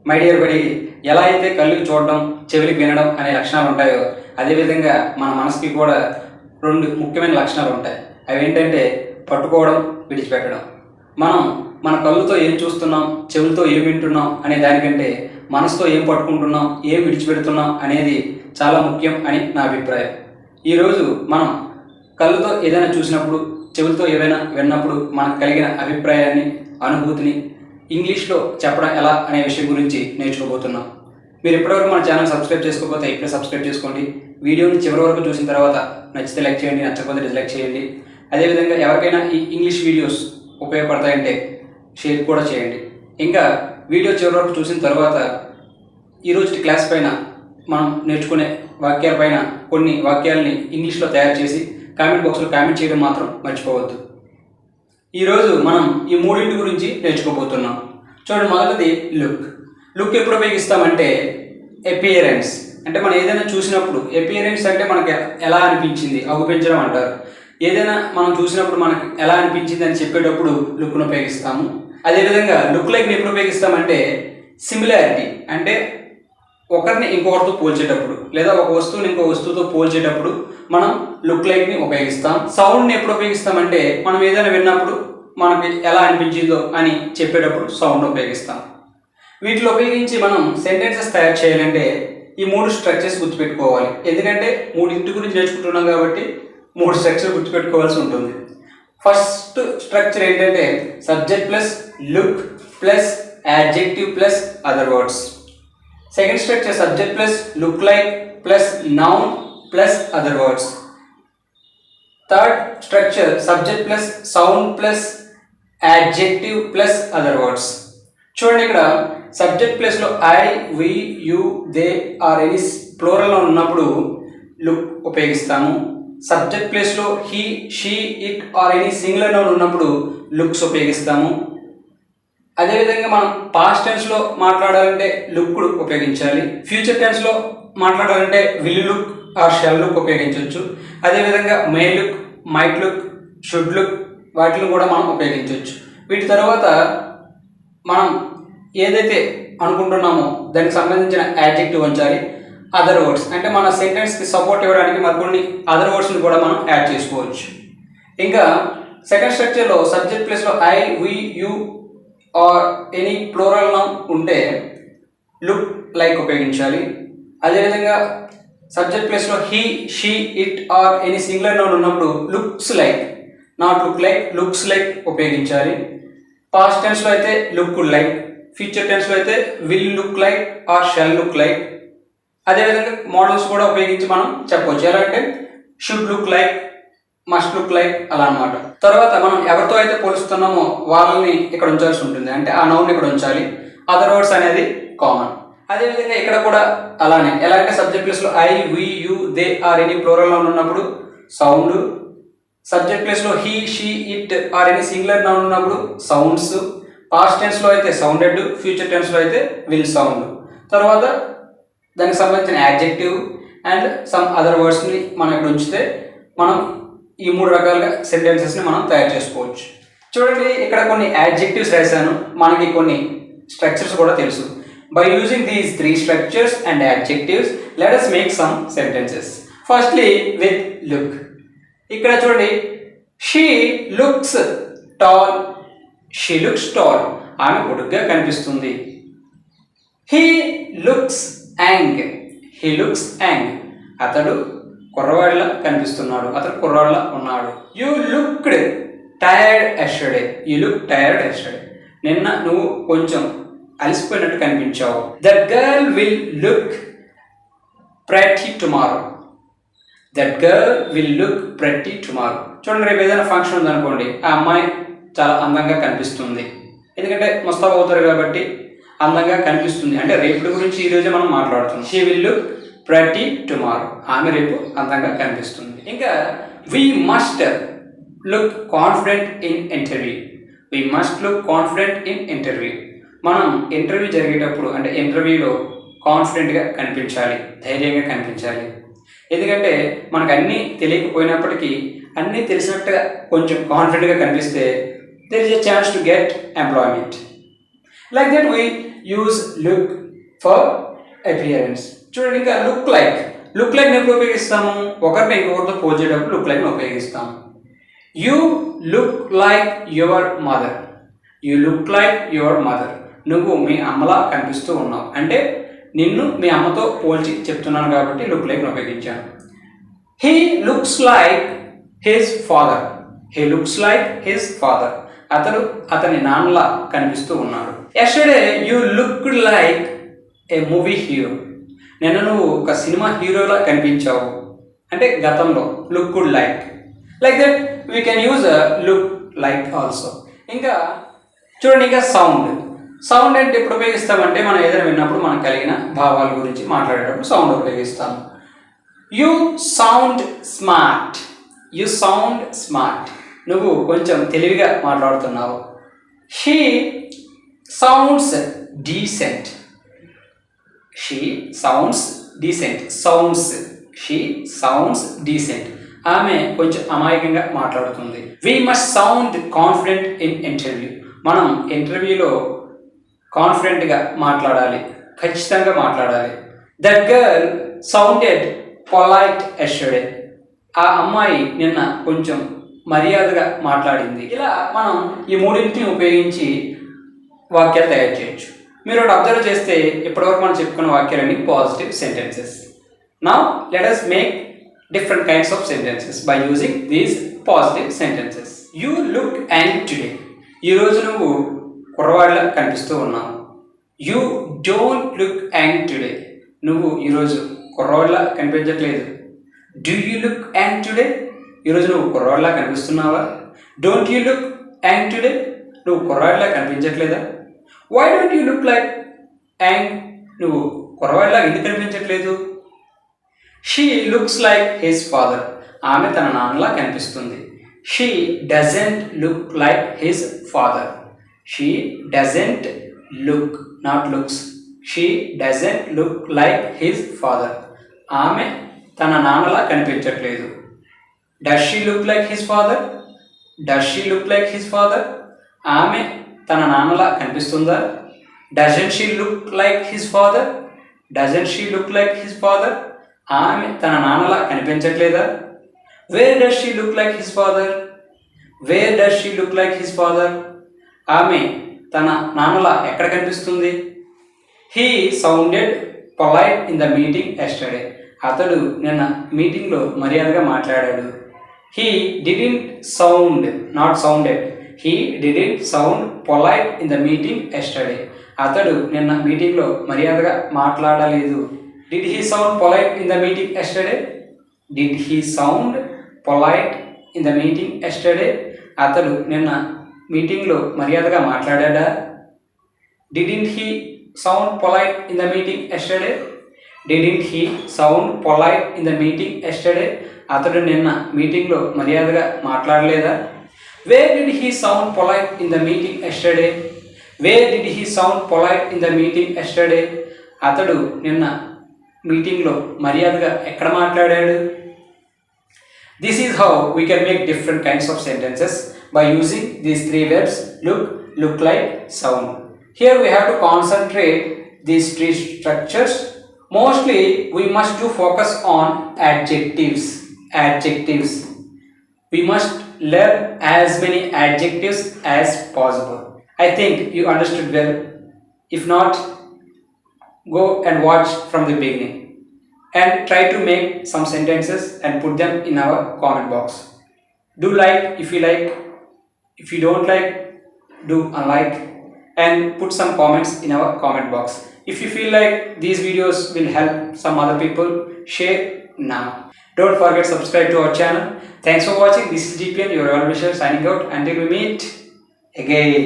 My dear బడి, ఎలా అయితే కళ్ళుకి చూడడం, చెవికి వినడం అనే లక్షణాలు ఉంటాయో అదేవిధంగా మన మనసుకి కూడా రెండు ముఖ్యమైన లక్షణాలు ఉంటాయి. అవి ఏంటంటే పట్టుకోవడం, విడిచిపెట్టడం. మనం మన కళ్ళుతో ఏం చూస్తున్నాం, చెవులతో ఏం వింటున్నాం అనే దానికంటే మనసుతో ఏం పట్టుకుంటున్నాం, ఏం విడిచిపెడుతున్నాం అనేది చాలా ముఖ్యం అని నా అభిప్రాయం. ఈరోజు మనం కళ్ళుతో ఏదైనా చూసినప్పుడు, చెవులతో ఏదైనా విన్నప్పుడు మనకు కలిగిన అభిప్రాయాన్ని, అనుభూతిని ఇంగ్లీష్లో చెప్పడం ఎలా అనే విషయం గురించి నేర్చుకోబోతున్నాం. మీరు ఇప్పటివరకు మన ఛానల్ సబ్స్క్రైబ్ చేసుకోకపోతే ఇప్పుడే సబ్స్క్రైబ్ చేసుకోండి. వీడియోని చివరి వరకు చూసిన తర్వాత నచ్చితే లైక్ చేయండి, నచ్చకపోతే డిస్లైక్ చేయండి. అదేవిధంగా ఎవరికైనా ఈ ఇంగ్లీష్ వీడియోస్ ఉపయోగపడతాయంటే షేర్ కూడా చేయండి. ఇంకా వీడియో చివరి వరకు చూసిన తర్వాత ఈరోజు క్లాస్ పైన మనం నేర్చుకునే వాక్యాల పైన కొన్ని వాక్యాలని ఇంగ్లీష్లో తయారు చేసి కామెంట్ బాక్స్లో కామెంట్ చేయడం మాత్రం మర్చిపోవద్దు. ఈరోజు మనం ఈ మూడింటి గురించి నేర్చుకోబోతున్నాం. చూడండి, మొదటిది లుక్. లుక్ ఎప్పుడు ఉపయోగిస్తామంటే అపియరెన్స్. అంటే మనం ఏదైనా చూసినప్పుడు, అపియరెన్స్ అంటే మనకి ఎలా అనిపించింది, అగుపించడం అంటారు. ఏదైనా మనం చూసినప్పుడు మనకు ఎలా అనిపించింది అని చెప్పేటప్పుడు లుక్ను ఉపయోగిస్తాము. అదేవిధంగా లుక్ లైక్ని ఎప్పుడు ఉపయోగిస్తామంటే సిమిలారిటీ, అంటే ఒకరిని ఇంకొకరితో పోల్చేటప్పుడు లేదా ఒక వస్తువుని ఇంకో వస్తువుతో పోల్చేటప్పుడు మనం లుక్ లైక్ని ఉపయోగిస్తాం. సౌండ్ని ఎప్పుడు ఉపయోగిస్తామంటే మనం ఏదైనా విన్నప్పుడు మనకి ఎలా అనిపించిందో అని చెప్పేటప్పుడు సౌండ్ ఉపయోగిస్తాం. వీటిలో ఉపయోగించి మనం సెంటెన్సెస్ తయారు చేయాలంటే ఈ మూడు స్ట్రక్చర్స్ గుర్తుపెట్టుకోవాలి. ఎందుకంటే మూడింటి గురించి నేర్చుకుంటున్నాం కాబట్టి మూడు స్ట్రక్చర్ గుర్తుపెట్టుకోవాల్సి ఉంటుంది. ఫస్ట్ స్ట్రక్చర్ ఏంటంటే subject plus look plus adjective plus other words. Second structure subject plus look like plus noun plus other words. Third structure subject plus sound plus adjective plus other words. చూడండి, ఇక్కడ subject ప్లేస్లో I, we, you, they are any ప్లూరల్లో ఉన్నప్పుడు look ఉపయోగిస్తాము. Subject ప్లేస్లో he, she, it are any singular noun ఉన్నప్పుడు looks ఉపయోగిస్తాము. అదేవిధంగా మనం పాస్ట్ టెన్స్లో మాట్లాడాలంటే లుక్ ఉపయోగించాలి. ఫ్యూచర్ టెన్స్లో మాట్లాడాలంటే will look are shall look ఉపయోగించవచ్చు. అదేవిధంగా may look, might look, should look వాటిని కూడా మనం ఉపయోగించవచ్చు. వీటి తర్వాత మనం ఏదైతే అనుకుంటున్నామో దానికి సంబంధించిన యాడ్జెక్టివ్ ఉంచాలి. అదర్ వర్డ్స్ అంటే మన సెంటెన్స్కి సపోర్ట్ ఇవ్వడానికి మరికొన్ని అదర్ వర్డ్స్ని కూడా మనం యాడ్ చేసుకోవచ్చు. ఇంకా సెకండ్ స్ట్రక్చర్లో సబ్జెక్ట్ ప్లేస్లో I, we, you or any plural noun ఉంటే లుక్ లైక్ ఉపయోగించాలి. అదేవిధంగా సబ్జెక్ట్ ప్లేస్లో he, she, it are any singular noun ఉన్నప్పుడు looks like, not look like, looks like ఉపయోగించాలి. పాస్ట్ టెన్స్లో అయితే లుక్ లైక్, ఫ్యూచర్ టెన్స్లో అయితే will look like or shall look like. అదేవిధంగా మోడల్స్ కూడా ఉపయోగించి మనం చెప్పవచ్చు. ఎలా అంటే should look like, must look like అలా అన్నమాట. తర్వాత మనం ఎవరితో అయితే పోలుస్తున్నామో వాళ్ళని ఇక్కడ ఉంచాల్సి ఉంటుంది, అంటే ఆ నౌన్ ఇక్కడ ఉంచాలి. అదర్ వర్డ్స్ అనేది కామన్. అదేవిధంగా ఇక్కడ కూడా అలానే, ఎలా అంటే సబ్జెక్ట్ ప్లేస్లో I, we, you, they are any plural noun ఉన్నప్పుడు సౌండ్. సబ్జెక్ట్ ప్లేస్లో he, she, it are any singular noun ఉన్నప్పుడు సౌండ్స్. పాస్ట్ టెన్స్లో అయితే సౌండెడ్, ఫ్యూచర్ టెన్స్లో అయితే విల్ సౌండ్. తర్వాత దానికి సంబంధించిన యాడ్జెక్టివ్ అండ్ సమ్ అదర్ వర్డ్స్ని మనం ఇక్కడ ఉంచితే మనం ఈ మూడు రకాలుగా సెంటెన్సెస్ని మనం తయారు చేసుకోవచ్చు. చూడండి, ఇక్కడ కొన్ని యాడ్జెక్టివ్స్ రాశాను, మనకి కొన్ని స్ట్రక్చర్స్ కూడా తెలుసు. By using these 3 structures and adjectives let us make some sentences. Firstly with look. ఇక్కడ చూడండి, she looks tall, she looks tall, ఆమె పొడుగ్గా కనిపిస్తుంది. He looks young, he looks young, అతడు కుర్రవాడిలా కనిపిస్తున్నాడు, అతడు కుర్రవాడిలా ఉన్నాడు. You looked tired yesterday, you look tired yesterday, నిన్న నువ్వు కొంచెం అలసిపోయినట్టు కనిపించావు. That girl will look pretty tomorrow, that girl will look pretty tomorrow. చూడండి, రేపు ఏదైనా ఫంక్షన్ ఉందనుకోండి, ఆ అమ్మాయి చాలా అందంగా కనిపిస్తుంది. ఎందుకంటే ముస్తాబ్ అవుతారు కాబట్టి అందంగా కనిపిస్తుంది, అంటే రేపటి గురించి ఈరోజే మనం మాట్లాడుతున్నాం. She will look pretty tomorrow, ఆమె రేపు అందంగా కనిపిస్తుంది. ఇంకా we must look confident in interview, we must look confident in interview. మనం ఇంటర్వ్యూ జరిగేటప్పుడు అంటే ఇంటర్వ్యూలో కాన్ఫిడెంట్గా కనిపించాలి, ధైర్యంగా కనిపించాలి. ఎందుకంటే మనకు అన్నీ తెలియకపోయినప్పటికీ అన్నీ తెలిసినట్టుగా కొంచెం కాన్ఫిడెంట్గా కనిపిస్తే there is a chance to get employment. Like that we use look for appearance. చూడండి, ఇంకా లుక్ లైక్ ఎప్పుడు ఉపయోగిస్తాము? ఒకరిని ఇంకొకరితో పోల్చేటప్పుడు లుక్ లైక్ ఉపయోగిస్తాము. You look like your mother. You look like your mother. నువ్వు మీ అమ్మలా కనిపిస్తూ ఉన్నావు అంటే నిన్ను మీ అమ్మతో పోల్చి చెప్తున్నాను కాబట్టి లుక్ లైక్ ఉపయోగించాను. He looks like his father. He looks like his father. అతని నాన్నలా కనిపిస్తూ ఉన్నాడు. Yesterday you looked like A movie hero. నిన్న నువ్వు ఒక సినిమా హీరోలా కనిపించావు అంటే గతంలో looked like. Like that we can use look like also. ఇంకా చూడండి, ఇంకా సౌండ్ అంటే ఎప్పుడు ఉపయోగిస్తామంటే మనం ఏదైనా విన్నప్పుడు మనకు కలిగిన భావాల గురించి మాట్లాడేటప్పుడు సౌండ్ ఉపయోగిస్తాము. You sound smart. You sound smart. నువ్వు కొంచెం తెలివిగా మాట్లాడుతున్నావు. She sounds decent. She sounds decent. She sounds decent. ఆమె కొంచెం అమాయకంగా మాట్లాడుతుంది. We must sound confident in interview. మనం ఇంటర్వ్యూలో కాన్ఫిడెంట్గా మాట్లాడాలి, ఖచ్చితంగా మాట్లాడాలి. That girl sounded polite yesterday. ఆ అమ్మాయి నిన్న కొంచెం మర్యాదగా మాట్లాడింది. ఇలా మనం ఈ మూడింటిని ఉపయోగించి వాక్యాలు తయారు చేయొచ్చు. మీరు ఒకటి అబ్జర్వ్ చేస్తే ఇప్పటివరకు మనం చెప్పుకున్న వాక్యాలన్నీ positive sentences. Now let us make different kinds of sentences by using these positive sentences. You look young today. ఈరోజు నువ్వు కుర్రవాళ్ళ కనిపిస్తూ ఉన్నావు. You don't look young today. నువ్వు ఈరోజు కుర్రవాళ్ళ కనిపించట్లేదు. Do you look young today. ఈరోజు నువ్వు కుర్రవాళ్ళ కనిపిస్తున్నావా? Don't you look young today. నువ్వు కుర్రవాళ్ళ కనిపించట్లేదా? Why don't you look like young. నువ్వు కుర్రవాళ్ళ ఎందుకు కనిపించట్లేదు? She looks like his father. ఆమె తన నాన్నలా కనిపిస్తుంది. She doesn't look like his father. She doesn't look, not looks. She doesn't look like his father. ఆమె తన నాన్నలా కనిపించట్లేదు. Does she look like his father. Does she look like his father. ఆమె తన నాన్నలా కనిపిస్తుందా? Doesn't she look like his father. Doesn't she look like his father. ఆమె తన నాన్నలా కనిపించట్లేదా? Where does she look like his father. Where does she look like his father. ఆమె తన నాన్నలా ఎక్కడ కనిపిస్తుంది? He sounded polite in the meeting yesterday. అతడు నిన్న మీటింగ్లో మర్యాదగా మాట్లాడాడు. He didn't sound, not sounded. He didn't sound polite in the meeting yesterday. అతడు నిన్న మీటింగ్లో మర్యాదగా మాట్లాడలేదు. Did he sound polite in the meeting yesterday. Did he sound polite in the meeting yesterday. అతడు నిన్న మీటింగ్లో మర్యాదగా మాట్లాడా? Didn't he sound polite in the meeting yesterday. Didn't he sound polite in the meeting yesterday. అతడు నిన్న మీటింగ్లో మర్యాదగా మాట్లాడలేదా? Where did he sound polite in the meeting yesterday. Where did he sound polite in the meeting yesterday. అతడు నిన్న మీటింగ్లో మర్యాదగా ఎక్కడ మాట్లాడాడు? This is how we can make different kinds of sentences by using these three verbs: look like, sound. Here we have to concentrate these three structures. Mostly we must do focus on adjectives. We must learn as many adjectives as possible. I think you understood well. If not, go and watch from the beginning and try to make some sentences and put them in our comment box. Do like if you like. If you don't like, do unlike and put some comments in our comment box. If you feel like these videos will help some other people, share now. Don't forget to subscribe to our channel. Thanks for watching. This is GPN, your well wisher, signing out until we meet again.